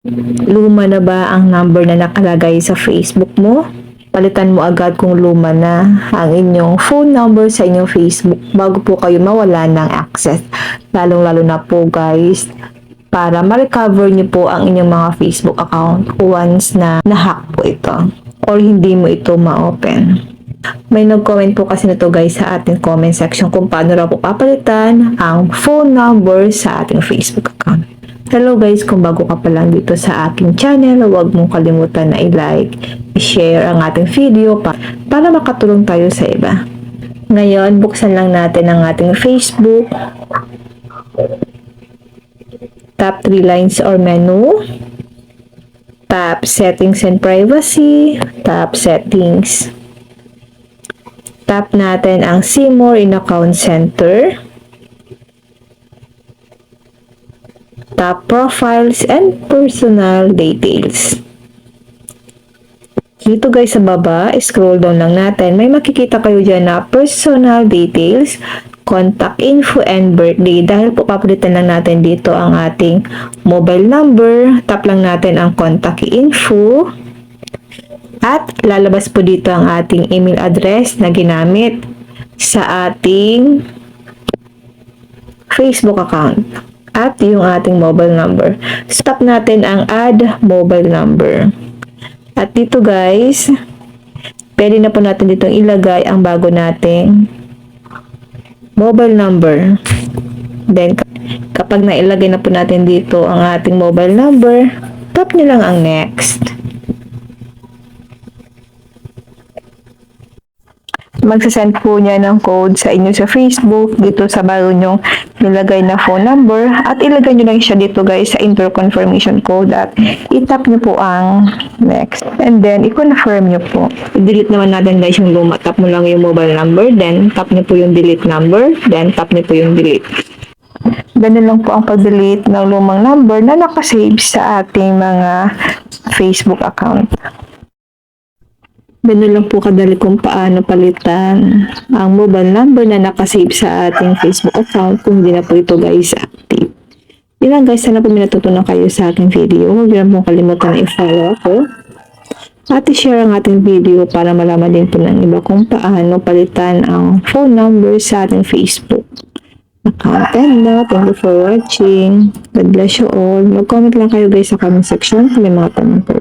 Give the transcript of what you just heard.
Luma na ba ang number na nakalagay sa Facebook mo? Palitan mo agad kung luma na ang inyong phone number sa inyong Facebook bago po kayo mawala ng access. Lalong-lalo na po guys, para ma-recover nyo po ang inyong mga Facebook account once na na-hack po ito or hindi mo ito ma-open. May nag-comment po kasi nito guys sa ating comment section kung paano raw po papalitan ang phone number sa ating Facebook account. Hello guys, kung bago ka pa lang dito sa aking channel, huwag mong kalimutan na i-like, i-share ang ating video para makatulong tayo sa iba. Ngayon, buksan lang natin ang ating Facebook. Tap 3 lines or menu. Tap Settings and Privacy. Tap Settings. Tap natin ang See More in Account Center. Tap Profiles and Personal Details. Dito guys sa baba, scroll down lang natin. May makikita kayo dyan na Personal Details, Contact Info, and Birthday. Dahil po papalitan lang natin dito ang ating mobile number. Tap lang natin ang Contact Info. At lalabas po dito ang ating email address na ginamit sa ating Facebook account. At yung ating mobile number. Stop natin ang add mobile number. At dito guys, pwede na po natin dito ilagay ang bago nating mobile number. Then, kapag nailagay na po natin dito ang ating mobile number, tap nyo lang ang next. Magsasend po niya ng code sa inyo sa Facebook dito sa bago nyong nilagay na phone number at ilagay nyo lang siya dito guys sa enter confirmation code at itap nyo po ang next and then i-confirm nyo po. I-delete naman natin guys yung luma. Tap mo lang yung mobile number, then tap nyo po yung delete number, then tap nyo po yung delete. Ganun lang po ang pag-delete ng lumang number na nakasave sa ating mga Facebook account. Ganun lang po kadali kung paano palitan ang mobile number na nakasave sa ating Facebook account kung hindi na po ito guys active. Yun lang guys, sana po may natutunan kayo sa ating video. Huwag na pong kalimutan na i-follow ako at i-share ang ating video para malaman din po ng iba kung paano palitan ang phone number sa ating Facebook account. And thank you for watching. God bless you all. Mag-comment lang kayo guys sa comment section kung may mga tanong po.